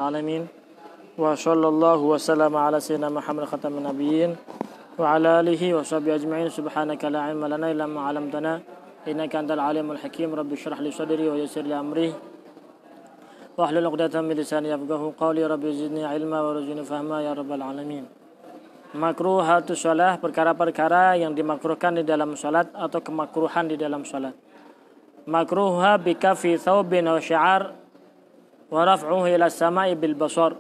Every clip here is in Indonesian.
Alamin wa sallallahu wa sallama ala sayyidina Muhammad khatamin nabiyyin wa ala alihi wa sahbihi ajma'in. Subhanaka la ilma lana illa ma 'allamtana innaka antal alimul hakim. Rabbi shrah li sadri wa yassir li amri wa hlul 'uqdatam min lisani yafqahu qawli. Rabbi zidni ilma wa rzuqni fahma ya rabbal alamin. Makruhatus shalah, perkara-perkara yang dimakruhkan di dalam salat atau kemakruhan di dalam salat. Makruha bika fi thawbin aw syi'ar wa raf'uhu ila samai bil basar.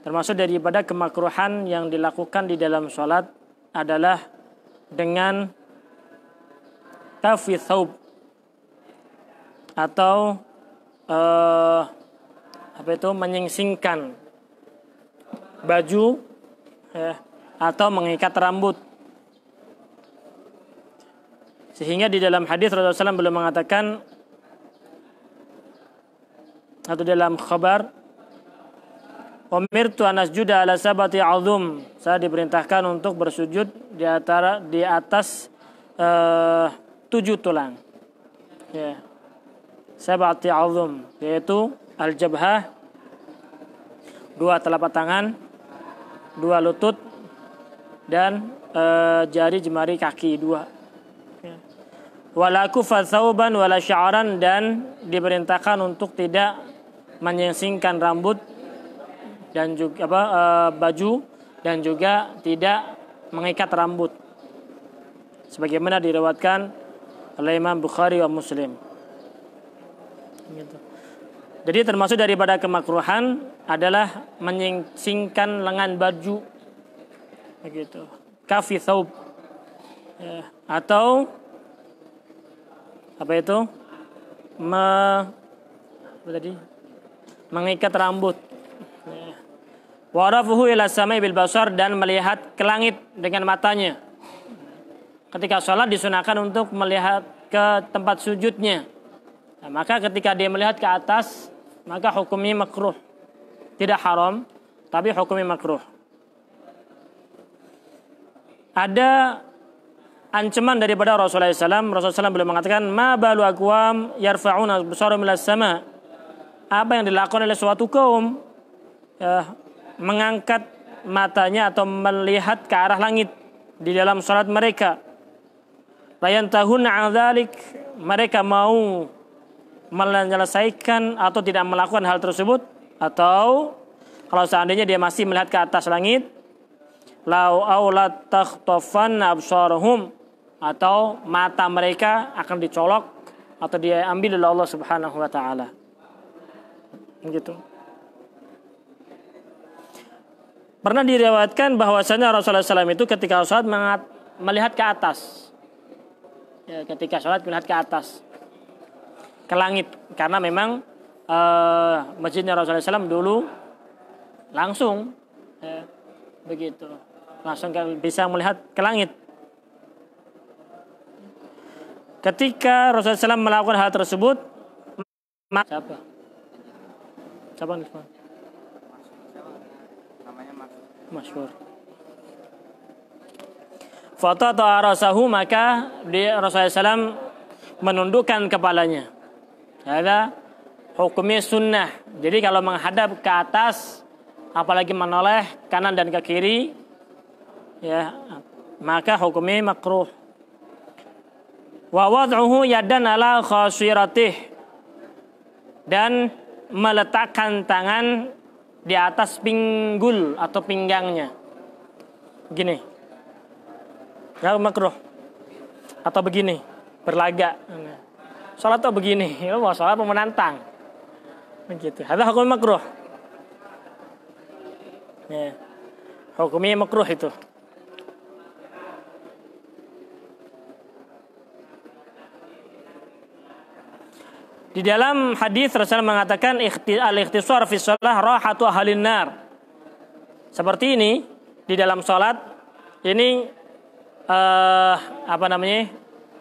Termasuk daripada kemakruhan yang dilakukan di dalam salat adalah dengan kafi thawb atau menyingsingkan baju atau mengikat rambut. Sehingga di dalam hadis Rasulullah SAW belum mengatakan, atau dalam khabar, umirtu an asjuda ala sabati azum, saya diperintahkan untuk bersujud di atas 7 tulang. Ya. Sabati azum, yaitu al-jabhah, 2 telapak tangan, 2 lutut, dan jari jemari kaki 2. Wala kufa thawban wala sya'ran, dan diperintahkan untuk tidak menyingsingkan rambut dan juga baju, dan juga tidak mengikat rambut, sebagaimana diriwayatkan oleh Imam Bukhari wa Muslim. Gitu. Jadi termasuk daripada kemakruhan adalah menyingsingkan lengan baju, begitu. Kafi thawb, ya. Atau mengikat rambut. Wa rafuhu ila samai bil basar, dan melihat ke langit dengan matanya. Ketika sholat disunahkan untuk melihat ke tempat sujudnya. Nah, maka ketika dia melihat ke atas, maka hukumnya makruh. Tidak haram, tapi hukumnya makruh. Ada ancaman daripada Rasulullah SAW. Rasulullah SAW belum mengatakan, ma balu aqwam yarfa'una absarahum ilas sama. Apa yang dilakukan oleh suatu kaum, mengangkat matanya atau melihat ke arah langit di dalam salat mereka. Bayantahuna 'an dzalik, mereka mau menyelesaikan atau tidak melakukan hal tersebut, atau kalau seandainya dia masih melihat ke atas langit, lau aulat takhtafanna absarahum, atau mata mereka akan dicolok atau dia ambil oleh Allah Subhanahu wa taala. Gitu. Pernah diriwayatkan bahwasanya Rasulullah SAW itu ketika sholat melihat ke atas. Ya, ketika sholat melihat ke atas, ke langit, karena memang masjidnya Rasulullah SAW dulu langsung, begitu, langsung bisa melihat ke langit. Ketika Rasulullah SAW melakukan hal tersebut, siapa Masyhur. Fata ta'arasahu, maka Rasulullah SAW menundukkan kepalanya. Ada hukumnya sunnah. Jadi kalau menghadap ke atas, apalagi menoleh kanan dan ke kiri, ya, maka hukumnya makruh. Wa wad'uhu yadan ala khasiratih, dan meletakkan tangan di atas pinggul atau pinggangnya. Gini. Enggak makruh. Atau begini, berlagak. Salat tuh begini, ya mau salat mau menantang. Begitu. Ada hukum makruh. Ya. Hukumnya makruh itu. Di dalam hadis Rasulullah mengatakan al-ikhtisar fi shalah rahatu ahlin nar. Seperti ini di dalam salat ini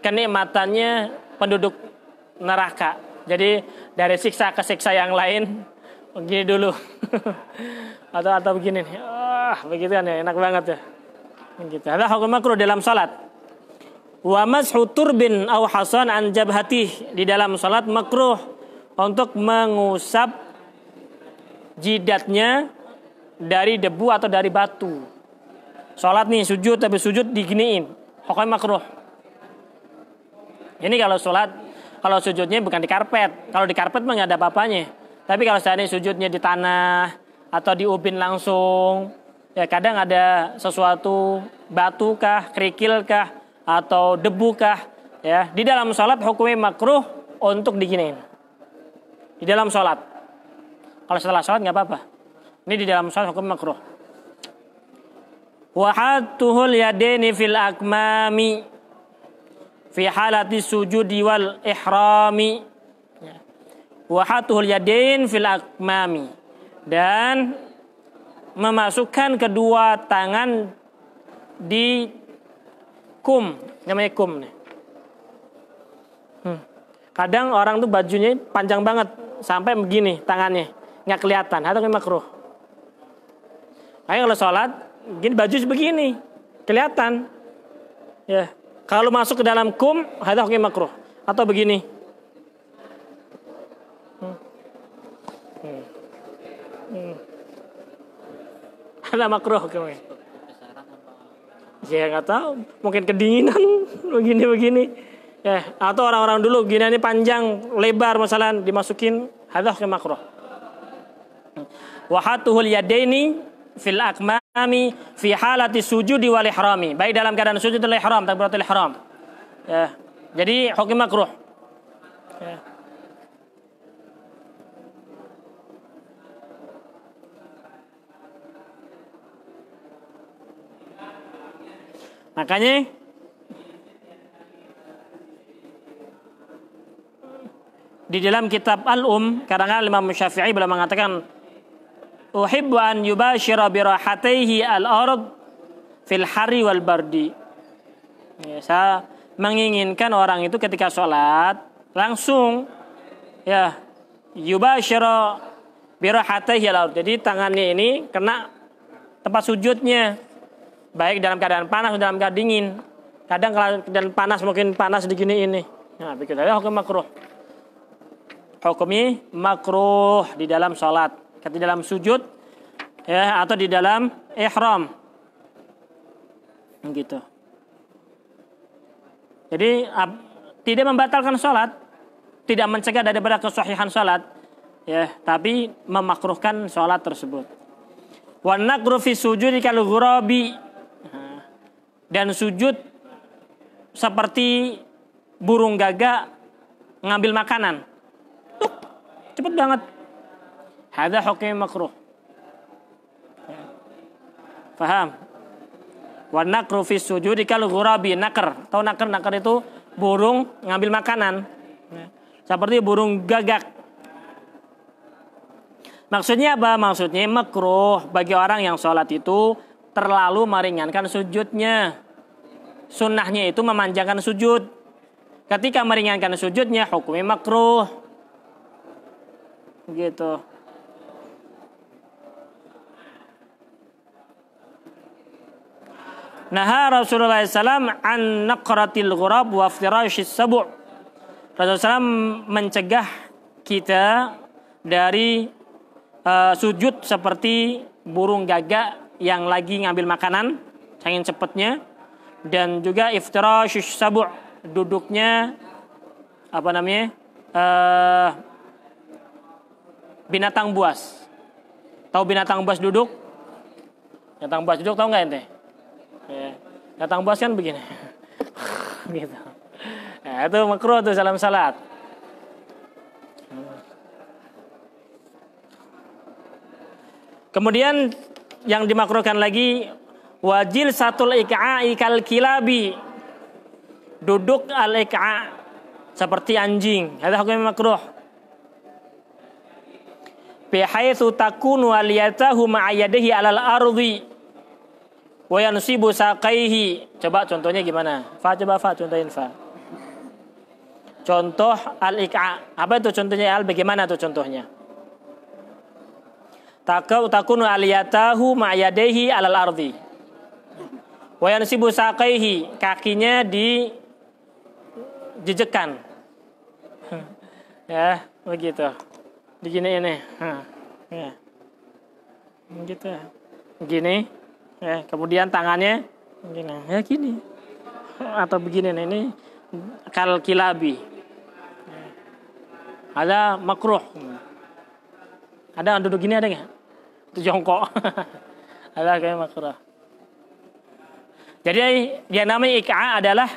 kenikmatannya penduduk neraka. Jadi dari siksa ke siksa yang lain begini dulu. atau begini nih. Begitu kan ya, enak banget ya. Begitu. Ada hukum makruh dalam salat. Wa mashu turbin aw hasan an jabhatih, di dalam salat makruh untuk mengusap jidatnya dari debu atau dari batu. Sholat nih sujud tapi sujud diginiin, hukumnya makruh. Ini kalau sholat, kalau sujudnya bukan di karpet. Kalau di karpet mah nggak ada apa-apanya. Tapi kalau seandainya sujudnya di tanah atau di ubin langsung, ya kadang ada sesuatu batu kah, kerikil kah, atau debu kah, ya di dalam sholat hukumnya makruh untuk diginiin. Di dalam sholat. Kalau setelah sholat nggak apa-apa. Ini di dalam sholat hukum makruh. Wahatuhul yadaini fil akmami fi halati sujudi wal ihrami. Wahatuhul yadain fil akmami, dan memasukkan kedua tangan di kum, namanya kum nih. Kadang orang tuh bajunya panjang banget sampai begini tangannya, nggak kelihatan, atau makruh. Kayak kalau sholat, gini baju begini, kelihatan. Ya, kalau masuk ke dalam kum, ada hukum makruh. Atau begini. Ada makruh hukumnya. Ya nggak tahu, mungkin kedinginan begini. Ya, atau orang-orang dulu gini ini panjang, lebar masalah dimasukin, ada hukum makruh. Wahatuhul yadaini fil akmami fi halati sujudi wal ihrami, baik dalam keadaan sujud dan ihram, takbiratul ihram. Ya, jadi hukum makruh. Ya. Makanya di dalam kitab kadang-kadang Imam Syafi'i beliau mengatakan uhibbu an yubashira bi rahataihi al-ard fil hari wal bardi. Ya, saya menginginkan orang itu ketika sholat langsung ya yubashira bi rahataihi al-ard. Jadi tangannya ini kena tempat sujudnya. Baik dalam keadaan panas atau dalam keadaan dingin. Kadang kalau keadaan panas mungkin panas digini ini. Nah, begitu aja hukum makruh. Hukumnya makruh di dalam sholat, di dalam sujud, ya atau di dalam ihram. Gitu. Jadi tidak membatalkan sholat, tidak mencegah daripada kesahihan sholat, ya, tapi memakruhkan sholat tersebut. Wa naqru fi sujudi kal ghurabi, dan sujud seperti burung gagak ngambil makanan. Tuh, cepet banget. Hadza hukum makruh. Faham? Wa naqru fi sujudi kal ghurabi, nakar. Tahu nakar? Nakar itu burung ngambil makanan. Seperti burung gagak. Maksudnya apa? Maksudnya makruh bagi orang yang sholat itu terlalu meringankan sujudnya. Sunnahnya itu memanjangkan sujud. Ketika meringankan sujudnya, hukumnya makruh. Gitu. Naha Rasulullah SAW an naqratil ghurab wa iftirashis sabu'. Rasulullah SAW mencegah kita dari sujud seperti burung gagak yang lagi ngambil makanan, saking cepatnya, dan juga iftirashus sabu', duduknya binatang buas. Tahu binatang buas duduk? Binatang buas duduk tahu nggak ente? Ya. Binatang buas kan begini. Gitu. Nah, itu makruh tuh dalam salat. Kemudian yang dimakruhkan lagi wajil satul iqa'i kal kilabi, duduk al iqa' seperti anjing. Ada hukum makruh. Bi haitsu takunu aliyatahu ma'ayadihi alal ardi wa yansibu saqaihi. Coba contohnya gimana? Coba contohin fa. Contoh al iqa'. Apa itu contohnya al? Bagaimana tuh contohnya? Takunu aliyatahu ma'ayadihi alal ardi wa yansibu saqaihi, kakinya dijejekan. Ya, begitu. Begini ini. Ya. Gitu. Gini. Ya, kemudian tangannya gini. Ya gini. Atau begini nih, ini kal kilabi. Ada makruh. Ada duduk gini ada nggak? Itu jongkok. Ada kayak makruh. Jadi yang namanya iqa adalah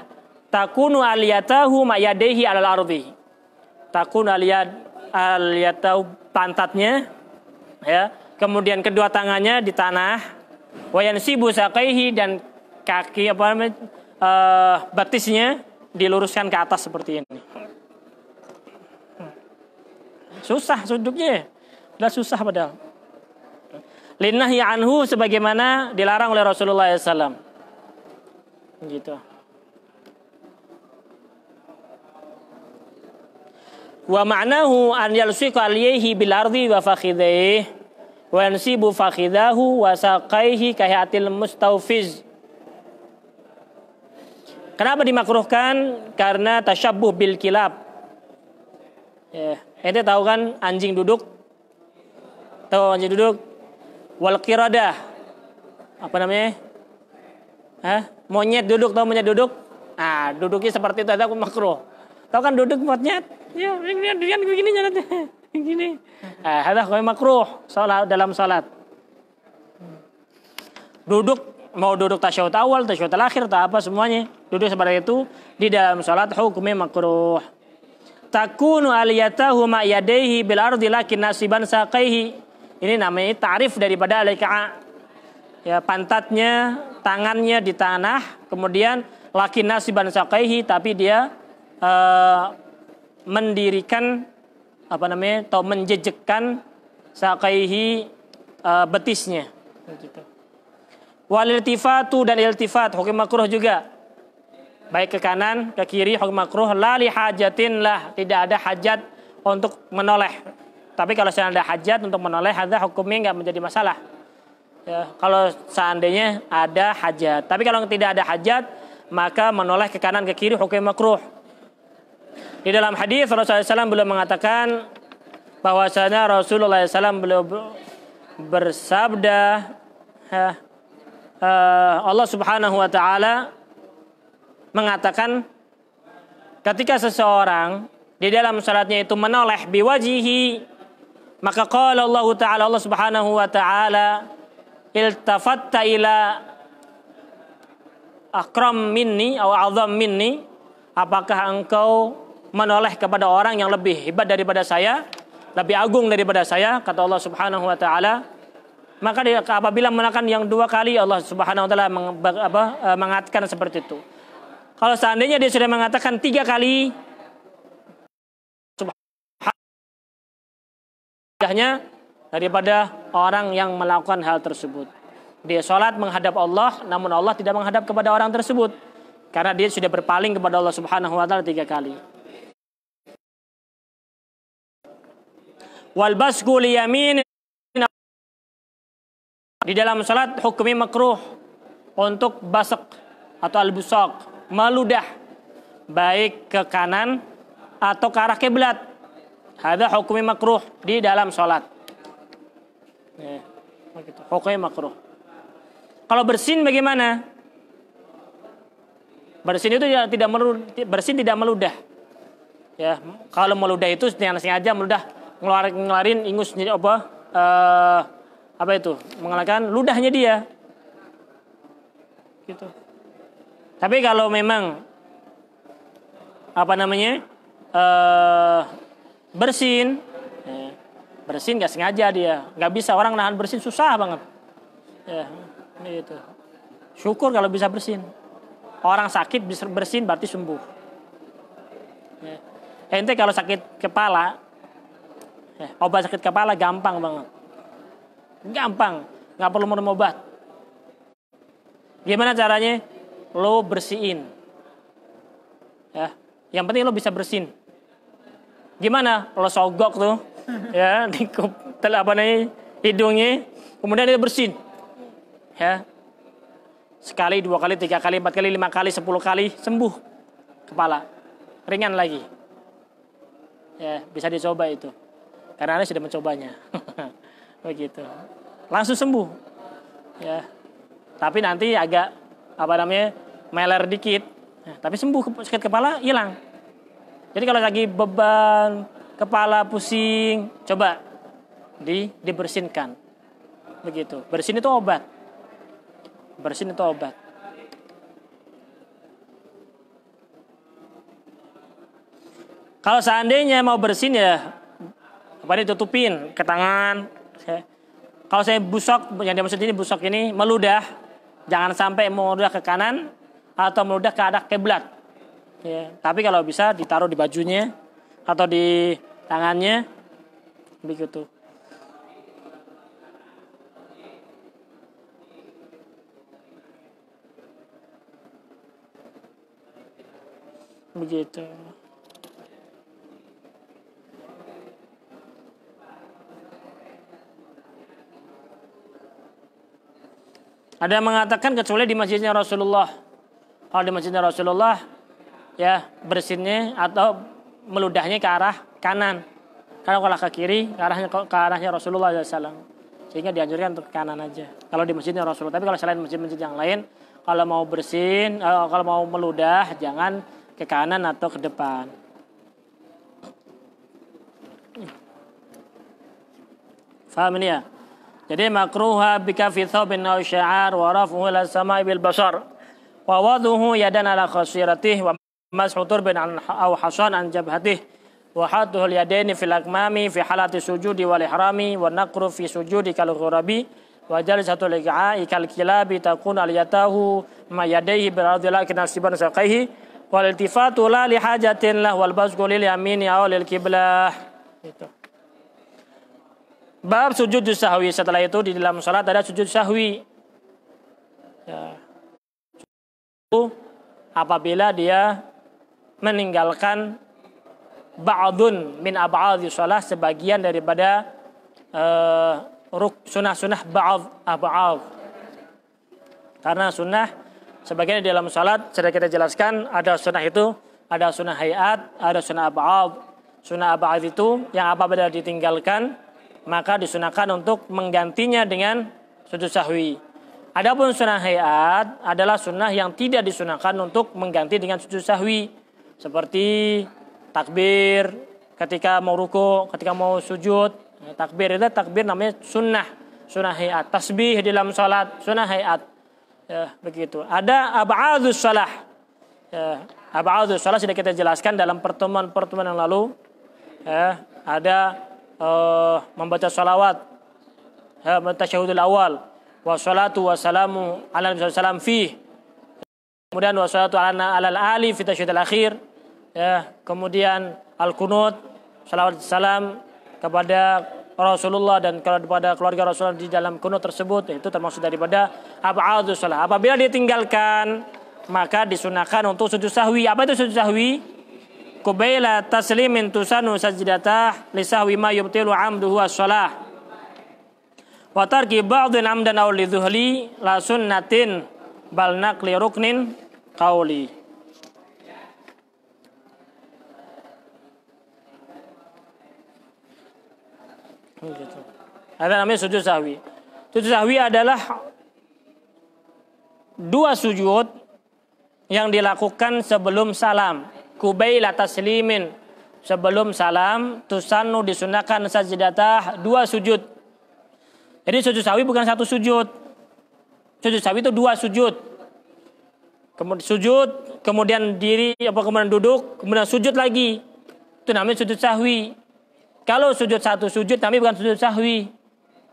takunu aliyatahu ma'yadehi alal ardi. Takunu aliyatahu pantatnya, ya. Kemudian kedua tangannya di tanah. Wa yansibu saqaihi dan kaki batisnya diluruskan ke atas seperti ini. Susah duduknya. Udah susah padahal. Linnahyi anhu sebagaimana dilarang oleh Rasulullah SAW. Gitu. Wa ma'nahu an yalsiqa alayhi bil ardi wa fakhidhihi wa yansibu fakhidahu wa saqaihi kahatil mustawfiz. Kenapa dimakruhkan? Karena tasyabbuh bil kilab. Ya, ente tahu kan anjing duduk? Tahu anjing duduk? Wal qiradah. Apa namanya? Monyet duduk, tahu monyet duduk? Ah, duduknya seperti itu, ada makruh. Tahu kan duduk monyet? Ya, dia begini jalannya. Begini. Ada makruh dalam salat. Duduk, mau duduk tasyahud awal, tasyahud akhir, atau apa semuanya. Duduk seperti itu di dalam salat hukumnya makruh. Takunu aliyatahu ma yadayhi bil ardi lakin nasiban saqaihi. Ini namanya ta'rif daripada al-iqa'. Ya, pantatnya, tangannya di tanah, kemudian lakin nasiban saqaihi, tapi dia mendirikan atau menjejekkan saqaihi betisnya. Gitu. Wal iltifatu dan iltifat hukum makruh juga. Baik ke kanan, ke kiri hukum makruh. La li hajatin lah, tidak ada hajat untuk menoleh. Tapi kalau seandainya ada hajat untuk menoleh, ada hukumnya nggak menjadi masalah. Ya, kalau seandainya ada hajat. Tapi kalau tidak ada hajat, maka menoleh ke kanan ke kiri hukum makruh. Di dalam hadis Rasulullah SAW beliau mengatakan bahwasanya Rasulullah SAW beliau bersabda, Allah Subhanahu Wa Taala mengatakan ketika seseorang di dalam salatnya itu menoleh biwajihi, maka qala Allah Ta'ala, Allah Subhanahu Wa Ta'ala, iltafatta ila akram minni atau azam minni, apakah engkau menoleh kepada orang yang lebih hebat daripada saya, lebih agung daripada saya, kata Allah Subhanahu Wa Ta'ala. Maka apabila menekan yang dua kali, Allah Subhanahu Wa Ta'ala mengatakan seperti itu. Kalau seandainya dia sudah mengatakan 3 kali, subhanallah, daripada orang yang melakukan hal tersebut. Dia sholat menghadap Allah, namun Allah tidak menghadap kepada orang tersebut, karena dia sudah berpaling kepada Allah Subhanahu Wa Ta'ala 3 kali. Wal basqu li yamin, di dalam sholat hukumnya makruh untuk basq atau al-busaq, meludah baik ke kanan atau ke arah kiblat. Ada hukumnya makruh di dalam sholat. Hukumnya makruh. Kalau bersin bagaimana? Bersin itu tidak meludah. Ya, kalau meludah itu dengan sengaja meludah, ngeluarin ingus mengeluarkan ludahnya dia. Gitu. Tapi kalau memang bersin nggak sengaja dia, nggak bisa, orang nahan bersin susah banget. Ya, gitu. Syukur kalau bisa bersin. Orang sakit bisa bersin berarti sembuh. Ya. Ente kalau sakit kepala, obat sakit kepala gampang banget, gampang, nggak perlu minum obat. Gimana caranya? Lo bersihin. Ya, yang penting lo bisa bersin. Gimana? Lo sogok tuh, ya, di hidungnya, kemudian dia bersin. Ya, sekali, 2 kali, 3 kali, 4 kali, 5 kali, 10 kali, sembuh kepala, ringan lagi. Ya, bisa dicoba itu, karena Anda sudah mencobanya. Begitu. langsung sembuh. Ya. Tapi nanti agak meler dikit. Nah, tapi sembuh, sakit kepala hilang. Jadi kalau lagi beban, kepala pusing, coba dibersihkan. Begitu. Bersin itu obat. Bersin itu obat. Kalau seandainya mau bersin ya ditutupin ke tangan. Kalau saya busok, yang dimaksud ini busok ini meludah, jangan sampai meludah ke kanan atau meludah ke arah kiblat. Ya, tapi kalau bisa ditaruh di bajunya atau di tangannya, begitu. Begitu. Ada yang mengatakan kecuali di masjidnya Rasulullah. Kalau di masjidnya Rasulullah, ya bersinnya atau meludahnya ke arah kanan. Karena kalau ke kiri, ke arahnya Rasulullah SAW. Sehingga dianjurkan untuk ke kanan aja. Kalau di masjidnya Rasulullah. Tapi kalau selain masjid-masjid yang lain, kalau mau bersin, kalau mau meludah, jangan ke kanan atau ke depan. Faham ini ya? Jadi makruha bika fi thawbin aw sya'ar wa rafuhu ila samai bil basar wa waduhu yadan ala khasiratih wa mashu turbin aw hasan an jabhatih wa haduhu al yadaini fil akmami fi halati sujudi wal ihrami wa naqru fi sujudi kal ghurabi wa jalsatul iqa'i kal kilabi takun al yatahu ma yadayhi bi radhillah kinasiban saqaihi wal iltifatu la li hajatin lah wal basqu lil yamini aw lil qiblah. Itu. Bab sujud sahwi. Setelah itu di dalam salat ada sujud sahwi. Ya. Apabila dia meninggalkan ba'dun min ab'adhi shalah, sebagian daripada sunnah-sunnah ba'd. Karena sunnah sebagian di dalam salat sudah kita jelaskan, ada sunnah itu, ada sunnah hayat, ada sunnah ba'd. Sunnah ba'd itu yang apabila ditinggalkan maka disunahkan untuk menggantinya dengan sujud sahwi. Adapun sunnah hayat adalah sunnah yang tidak disunahkan untuk mengganti dengan sujud sahwi. Seperti takbir ketika mau ruku, ketika mau sujud. Takbir itu takbir namanya sunnah hayat. Tasbih di dalam salat sunnah hayat. Ya, begitu. Ada ab'adus shalah. Ya, ab'adus shalah sudah kita jelaskan dalam pertemuan-pertemuan yang lalu. Ya, ada membaca salawat, tasyahudul awal, wassalatu wassalamu ala nabi sallam fi, kemudian wassalatu ala ali fi tasyahudul akhir, ya, kemudian al-qunut, salawat salam kepada Rasulullah dan kepada keluarga Rasulullah di dalam qunut tersebut, itu termasuk daripada ab'adus shalah. Apabila ditinggalkan maka disunahkan untuk sujud sahwi. Apa itu sujud sahwi? Kubaila taslimin tusanu sajdatah lisahwi ma yubtilu amduhu as-shalah wa tarki ba'dhin amdan aw lidhuhli la sunnatin bal naqli ruknin qauli. Gitu. Ada namanya sujud sahwi. Sujud sahwi adalah dua sujud yang dilakukan sebelum salam. Kubaila taslimin, sebelum salam, tusannu disunahkan sajdatah, dua sujud. Jadi sujud sahwi bukan satu sujud. Sujud sahwi itu dua sujud. Kemudian sujud, kemudian diri, kemudian duduk, kemudian sujud lagi. Itu namanya sujud sahwi. Kalau sujud satu sujud, tapi bukan sujud sahwi.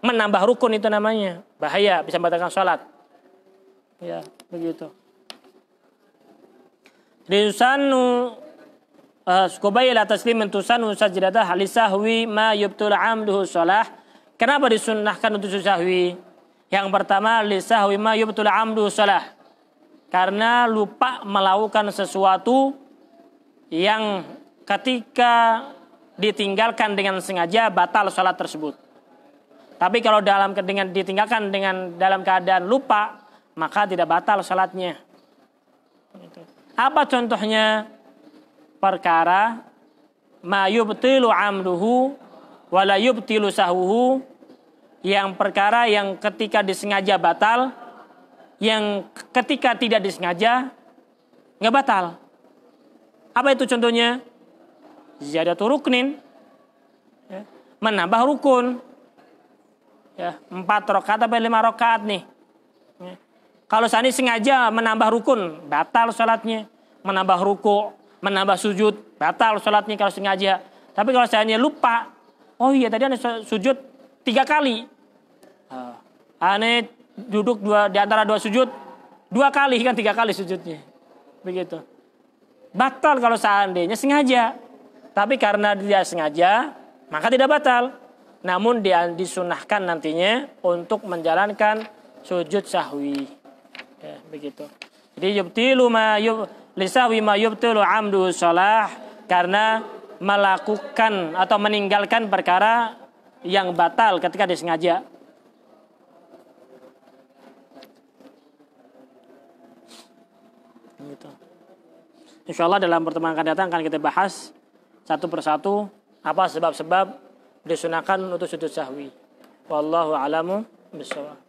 Menambah rukun itu namanya. Bahaya, bisa membatalkan salat. Ya, begitu. Tusanu kubaila taslimin tusanu sajdatah lisahwi ma yubtul amduhu shalah. Kenapa disunnahkan untuk sujud sahwi? Yang pertama lisahwi ma yubtul amduhu shalah. Karena lupa melakukan sesuatu yang ketika ditinggalkan dengan sengaja batal salat tersebut. Tapi kalau dengan ditinggalkan dalam keadaan lupa, maka tidak batal salatnya. Apa contohnya? Perkara ma yubtilu amduhu wa la yubtilu sahwuhu, Yang perkara yang ketika disengaja batal, yang ketika tidak disengaja nggak batal. Apa itu contohnya? Ziyadatu ruknin, ya, menambah rukun, ya, 4 rakaat atau 5 rakaat nih. Ya. Kalau seandainya sengaja menambah rukun, batal sholatnya. Menambah ruku, menambah sujud, batal sholatnya kalau sengaja. Tapi kalau seandainya lupa, oh iya tadi ada sujud 3 kali. Aneh duduk di antara 2 sujud 2 kali kan 3 kali sujudnya. Begitu. Batal kalau seandainya sengaja. Tapi karena dia sengaja, maka tidak batal. Namun dia disunahkan nantinya untuk menjalankan sujud sahwi. Ya, begitu. Jadi yubtilu lisahwi ma yubtilu amdu shalah, karena melakukan atau meninggalkan perkara yang batal ketika disengaja. Gitu. Insyaallah dalam pertemuan akan datang akan kita bahas satu persatu apa sebab-sebab disunahkan untuk sujud sahwi. Wallahu a'lamu bishawab.